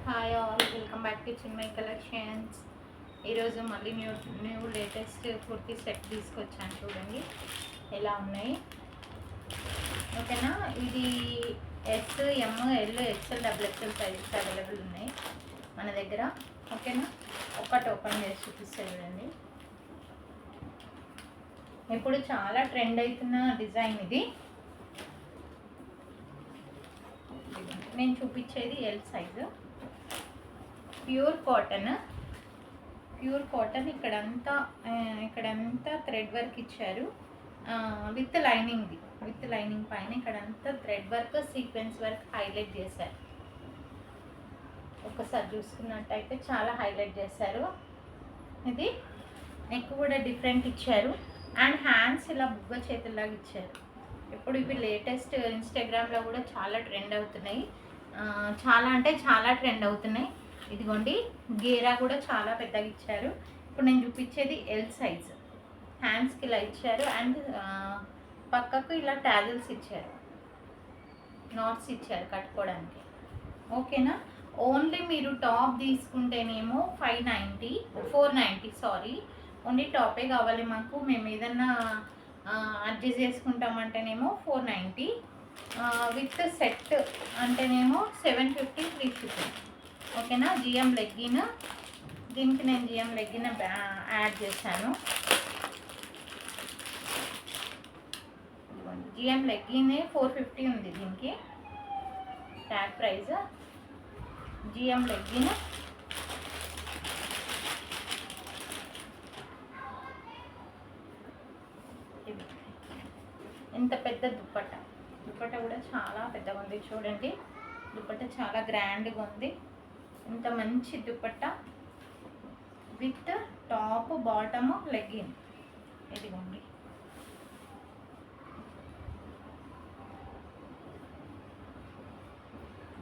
Hi all, welcome back to Chinmayi collections. ఈరోజు మళ్ళీ new latest kurti set తీసుకొచ్చాను. చూడండి ఎలా ఉన్నాయి. ఓకేనా, ఇది S, M, L, XL, double XL sizes available ఉన్నాయి మన దగ్గర. ఓకేనా, ఒక్కటి ఓపెన్ చేసి చూపిస్తాను చూడండి. ఇప్పుడు చాలా ట్రెండ్ అవుతున్న డిజైన్ ఇది. నేను చూపించేది ఎల్ సైజు. ప్యూర్ కాటన్ ఇక్కడంతా థ్రెడ్ వర్క్ ఇచ్చారు విత్ లైనింగ్ పైన ఇక్కడంతా thread work, sequence work highlight చేశారు. ఒకసారి చూసుకున్నట్టయితే చాలా హైలైట్ చేశారు. ఇది నెక్ కూడా డిఫరెంట్ ఇచ్చారు అండ్ హ్యాండ్స్ ఇలా బుగ్గ చేతుల్లాగా ఇచ్చారు. ఇప్పుడు ఇవి లేటెస్ట్ ఇన్స్టాగ్రామ్లో కూడా చాలా ట్రెండ్ అవుతున్నాయి. చాలా ట్రెండ్ అవుతున్నాయి. ఇదిగోండి, గేరా కూడా చాలా పెద్దగా ఇచ్చారు. ఇప్పుడు నేను చూపించేది ఎల్ సైజ్. హ్యాండ్స్కి ఇలా ఇచ్చారు అండ్ పక్కకు ఇలా టాజిల్స్ ఇచ్చారు, నాట్స్ ఇచ్చారు కట్టుకోవడానికి. ఓకేనా, ఓన్లీ మీరు టాప్ తీసుకుంటేనేమో 490 సారీ, ఓన్లీ టాపే కావాలి మాకు, మేము ఏదన్నా అడ్జస్ట్ చేసుకుంటామంటేనేమో 490, విత్ సెట్ అంటేనేమో 750 ఫ్రీ షిప్పింగ్. ఓకేనా, జిఎం లెగ్గిన్, దీనికి నేను జిఎం లెగ్గిన్ యాడ్ చేశాను. జిఎం లెగ్గిన్ 450 ఉంది దీనికి ట్యాగ్ ప్రైస్. జిఎం లెగ్గిన్ ఇంత పెద్ద దుప్పట్ట కూడా చాలా పెద్దగా ఉంది. చూడండి, దుప్పట్ట చాలా గ్రాండ్గా ఉంది. ఇంత మంచి dupatta with top, bottom, legging. ఇదిగోండి,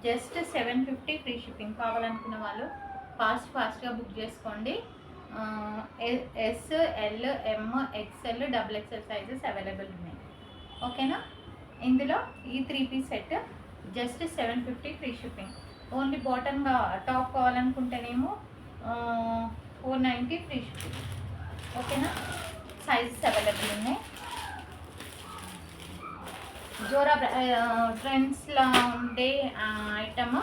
జస్ట్ 750 ఫ్రీ షిప్పింగ్. కావాలనుకున్న వాళ్ళు ఫాస్ట్గా బుక్ చేసుకోండి. S, L, M, XL, double XL sizes available ఉన్నాయి. ఓకేనా, ఇందులో ఈ 3 piece set just 750 free shipping. Only బాటమ్గా టాప్ కావాలనుకుంటేనేమో 490 ఫ్రీ షిప్పింగ్. ఓకేనా, సైజెస్ అవైలబుల్ ఉన్నాయి. జోరా ట్రెండ్స్లో ఉండే ఐటమ్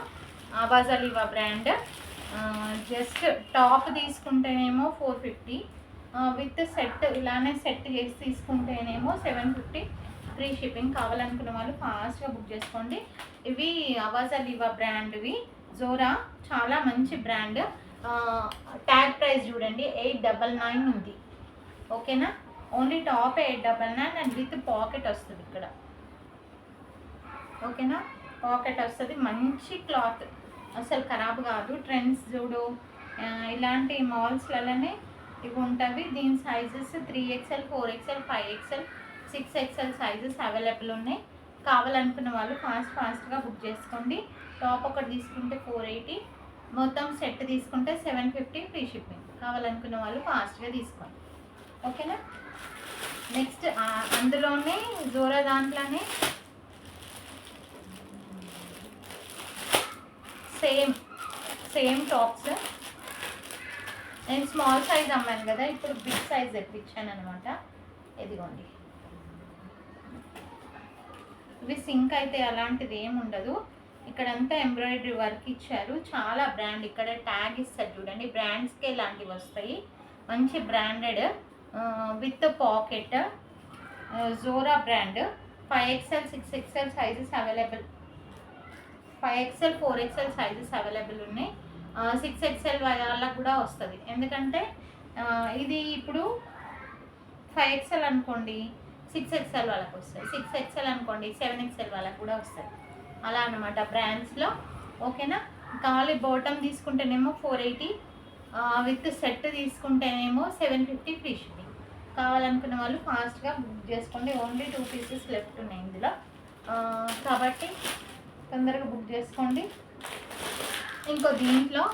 ఆవాజ్ అలీవా బ్రాండ్. జస్ట్ టాప్ తీసుకుంటేనేమో 450, విత్ సెట్ ఇలానే సెట్ చేసి తీసుకుంటేనేమో 750 ఫ్రీ షిప్పింగ్. కావాలనుకున్న వాళ్ళు ఫాస్ట్గా బుక్ చేసుకోండి. ఇవి ఆవాజ్ అలీవా బ్రాండ్వి, జోరా చాలా మంచి బ్రాండ్. ట్యాగ్ ప్రైస్ చూడండి 899 ఉంది. ఓకేనా, only top 899 and with pocket వస్తుంది ఇక్కడ. ఓకేనా, పాకెట్ వస్తుంది. మంచి క్లాత్, అసలు ఖరాబ్ కాదు. ట్రెండ్స్ చూడు, ఇలాంటి మాల్స్లలోనే ఇవి ఉంటుంది. దీని sizes 3XL, 4XL, 5XL, 6XL sizes available ఉన్నాయి. కావాలనుకున్న వాళ్ళు ఫాస్ట్గా బుక్ చేసుకోండి. టాప్ ఒకటి తీసుకుంటే 480, మొత్తం సెట్ తీసుకుంటే 750 ఫ్రీ షిప్పింగ్. కావాలనుకున్న వాళ్ళు ఫాస్ట్గా తీసుకోండి. ఓకేనా, నెక్స్ట్ అందులోనే జోరా దాంట్లోనే సేమ్ టాప్స్. నేను స్మాల్ సైజ్ అమ్మాను కదా, ఇప్పుడు బిగ్ సైజ్ తెప్పించాను అనమాట. ఇదిగోండి, ఇవి సింక్ అయితే అలాంటిది ఏమి ఉండదు. ఇక్కడంతా ఎంబ్రాయిడరీ వర్క్ ఇచ్చారు. చాలా బ్రాండ్, ఇక్కడ ట్యాగ్ ఇస్తారు చూడండి, బ్రాండ్స్కే ఇలాంటివి వస్తాయి. మంచి branded with pocket. Zora brand. 5XL, 6XL sizes available. 5XL, 4XL sizes available ఉన్నాయి. 6XL వాళ్ళకు కూడా వస్తుంది. ఎందుకంటే ఇది ఇప్పుడు 5XL అనుకోండి 6XL వాళ్ళకి వస్తుంది, 6XL అనుకోండి 7XL వాళ్ళకి కూడా వస్తుంది. అలా అనమాట బ్రాండ్స్లో. ఓకేనా, ఖాళీ బాటమ్ తీసుకుంటేనేమో 480, విత్ సెట్ తీసుకుంటేనేమో 750 ఫ్రీ షిప్పింగ్. కావాలనుకున్న వాళ్ళు ఫాస్ట్గా బుక్ చేసుకోండి. ఓన్లీ 2 పీసెస్ లెఫ్ట్ ఉన్నాయి ఇందులో, కాబట్టి తొందరగా బుక్ చేసుకోండి. ఇంకో దీంట్లో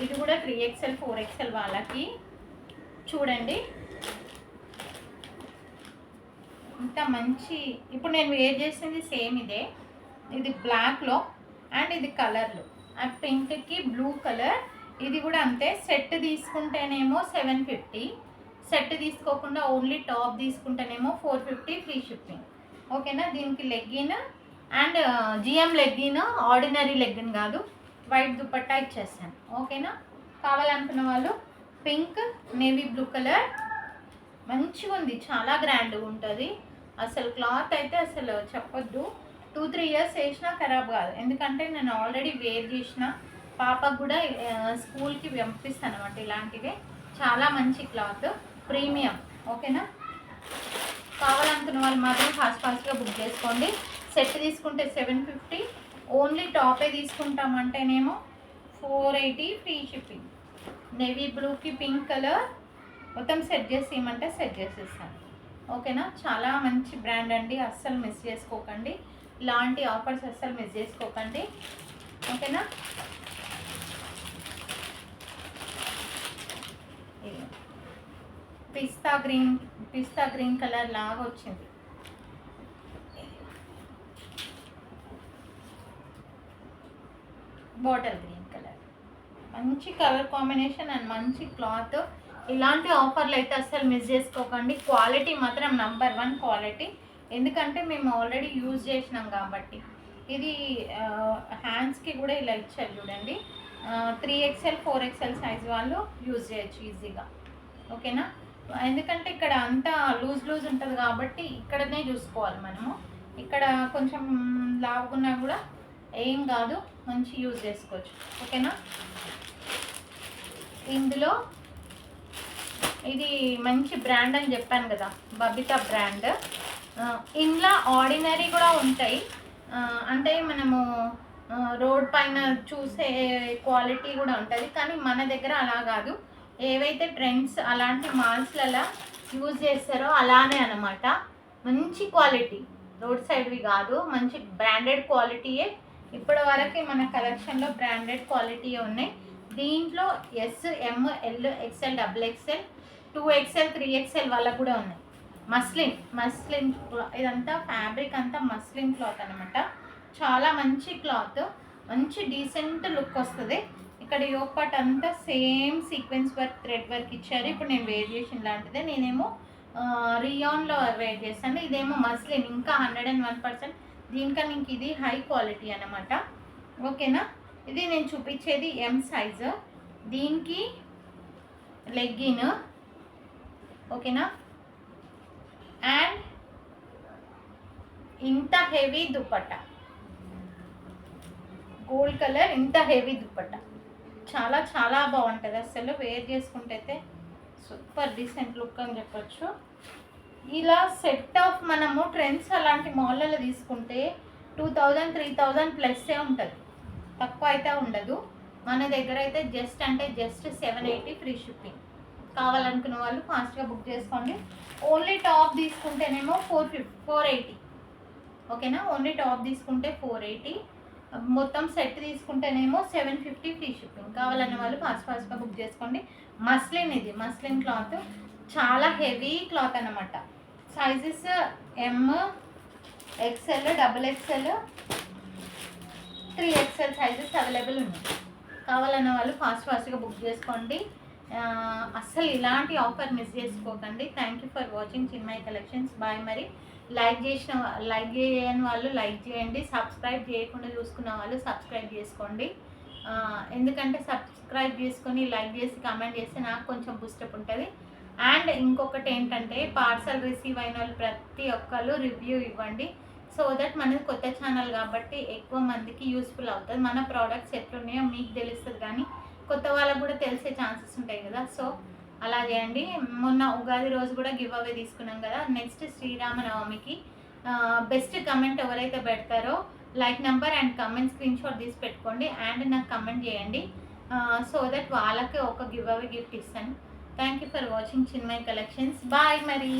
ఇది కూడా 3XL, 4XL వాళ్ళకి చూడండి. ఇంత మంచి, ఇప్పుడు నేను వేర్ చేసింది సేమ్ ఇదే. ఇది బ్లాక్లో అండ్ ఇది కలర్లు ఆ పింక్కి బ్లూ కలర్. ఇది కూడా అంతే. సెట్ తీసుకుంటేనేమో 750, సెట్ తీసుకోకుండా ఓన్లీ టాప్ తీసుకుంటేనేమో 450 ఫ్రీ షిప్పింగ్. ఓకేనా. దీనికి legging and GM legging, ordinary legging కాదు, వైట్ దుపట్టా ఇచ్చేస్తాను. ఓకేనా. కావాలనుకున్న వాళ్ళు పింక్ నేవీ బ్లూ కలర్ మంచిగా ఉంది, చాలా గ్రాండ్గా ఉంటుంది. అసలు క్లాత్ అయితే అసలు చెప్పొద్దు, 2-3 ఇయర్స్ వేసినా ఖరాబ్ కాదు. ఎందుకంటే నేను ఆల్రెడీ వేర్ చేసిన, పాపకు కూడా స్కూల్కి పంపిస్తాను అనమాట. ఇలాంటివే చాలా మంచి క్లాత్, ప్రీమియం. ఓకేనా. కావాలనుకున్న వాళ్ళు మాత్రం ఫాస్ట్గా బుక్ చేసుకోండి. సెట్ తీసుకుంటే 750, ఓన్లీ టాపే తీసుకుంటామంటేనేమో 480 ఫ్రీ షిప్పింగ్. నేవీ బ్లూకి పింక్ కలర్ మొత్తం సెట్ చేసి ఇవ్వమంటే సెట్ చేసేస్తాను. ఓకేనా. చాలా మంచి బ్రాండ్ అండి, అస్సలు మిస్ చేసుకోకండి. ఇలాంటి ఆఫర్స్ అస్సలు మిస్ చేసుకోకండి. ఓకేనా. పిస్తా గ్రీన్ కలర్ లాగా వచ్చింది. బాటిల్ గ్రీన్ కలర్, మంచి కలర్ కాంబినేషన్ అండ్ మంచి క్లాత్. ఇలాంటి ఆఫర్లు అయితే అస్సలు మిస్ చేసుకోకండి. క్వాలిటీ మాత్రం నంబర్ 1 క్వాలిటీ. ఎందుకంటే మేము ఆల్రెడీ యూజ్ చేసినాం కాబట్టి. ఇది హ్యాండ్స్కి కూడా ఇలా ఇచ్చారు చూడండి. 3XL 4XL సైజ్ వాళ్ళు యూజ్ చేయొచ్చు ఈజీగా. ఓకేనా. ఎందుకంటే ఇక్కడ అంతా లూజ్ ఉంటుంది కాబట్టి ఇక్కడనే చూసుకోవాలి మనము. ఇక్కడ కొంచెం లావుకున్నా కూడా ఏం కాదు, మంచి యూజ్ చేసుకోవచ్చు. ఓకేనా. ఇందులో ఇది మంచి బ్రాండ్ అని చెప్పాను కదా, బబితా బ్రాండ్. ఇందులో ఆర్డినరీ కూడా ఉంటాయి. అంటే మనము రోడ్ పైన చూసే క్వాలిటీ కూడా ఉంటుంది, కానీ మన దగ్గర అలా కాదు. ఏవైతే ట్రెండ్స్ అలాంటి మాల్స్లలో యూజ్ చేస్తారో అలానే అనమాట. మంచి క్వాలిటీ, రోడ్ సైడ్వి కాదు, మంచి బ్రాండెడ్ క్వాలిటీయే. ఇప్పటి వరకు మన కలెక్షన్లో బ్రాండెడ్ క్వాలిటీయే ఉన్నాయి. దీంట్లో S, M, L, XL, XXL, 2XL, 3XL వాళ్ళకు కూడా ఉన్నాయి. మస్లిన్ ఇదంతా ఫ్యాబ్రిక్ అంతా మస్లిన్ క్లాత్ అనమాట. చాలా మంచి క్లాత్, మంచి డీసెంట్ లుక్ వస్తుంది. ఇక్కడ యోగపాట్ అంతా same sequence work, thread work ఇచ్చారు. ఇప్పుడు నేను వేర్ చేసిన లాంటిదే, నేనేమో రియాన్లో వేర్ చేస్తాను. ఇదేమో మస్లిన్, ఇంకా 101%. దీనికన్నా ఇంక ఇది హై క్వాలిటీ అనమాట. ఓకేనా. ఇది నేను చూపించేది M సైజు. దీనికి లెగ్గిన్. ఓకేనా. అండ్ ఇంత హెవీ దుపట్టా, గోల్డ్ కలర్, ఇంత హెవీ దుపట్టా చాలా చాలా బాగుంటుంది. అసలు వేర్ చేసుకుంటే అయితే సూపర్ డీసెంట్ లుక్ అని చెప్పొచ్చు. ఇలా సెట్ ఆఫ్ మనము ట్రెండ్స్ అలాంటి మాల్లలో తీసుకుంటే 2000 3000 ప్లస్సే ఉంటుంది, తక్కువ అయితే ఉండదు. మన దగ్గర అయితే జస్ట్ 780 ఫ్రీ షిప్పింగ్. కావాలనుకున్న వాళ్ళు ఫాస్ట్గా బుక్ చేసుకోండి. ఓన్లీ టాప్ తీసుకుంటేనేమో 480. ఓకేనా. ఓన్లీ టాప్ తీసుకుంటే 480, మొత్తం సెట్ తీసుకుంటేనేమో 750 ఫ్రీ షిప్పింగ్. కావాలన్న వాళ్ళు ఫాస్ట్గా బుక్ చేసుకోండి. మస్లిన్, ఇది మస్లిన్ క్లాత్, చాలా హెవీ క్లాత్ అనమాట. Sizes M, XL, XXL, 3XL sizes available ఉన్నాయి. కావాలన్న వాళ్ళు ఫాస్ట్గా బుక్ చేసుకోండి. అస్సలు ఇలాంటి ఆఫర్ మిస్ చేసుకోకండి. Thank you for watching Chinmayi collections. Bye. మరి లైక్ చేయని వాళ్ళు లైక్ చేయండి. సబ్స్క్రైబ్ చేయకుండా చూసుకున్న వాళ్ళు సబ్స్క్రైబ్ చేసుకోండి. ఎందుకంటే సబ్స్క్రైబ్ చేసుకొని లైక్ చేసి కామెంట్ చేస్తే నాకు కొంచెం బూస్టప్ ఉంటుంది. అండ్ ఇంకొకటి ఏంటంటే, పార్సల్ రిసీవ్ అయిన వాళ్ళు ప్రతి ఒక్కళ్ళు రివ్యూ ఇవ్వండి. సో దట్ మనది కొత్త ఛానల్ కాబట్టి ఎక్కువ మందికి యూస్ఫుల్ అవుతుంది. మన ప్రోడక్ట్స్ ఎట్లున్నాయో మీకు తెలుస్తుంది, కానీ కొత్త వాళ్ళకు కూడా తెలిసే ఛాన్సెస్ ఉంటాయి కదా. సో అలా చేయండి. మొన్న ఉగాది రోజు కూడా గివ్ అవే తీసుకున్నాం కదా. నెక్స్ట్ శ్రీరామనవమికి బెస్ట్ కమెంట్ ఎవరైతే పెడతారో like number and comment screen shot తీసి పెట్టుకోండి. అండ్ నాకు కమెంట్ చేయండి, సో దట్ వాళ్ళకి ఒక గివ్ అవే గిఫ్ట్ ఇస్తాను. Thank you for watching Chinmayi collections. Bye. మరి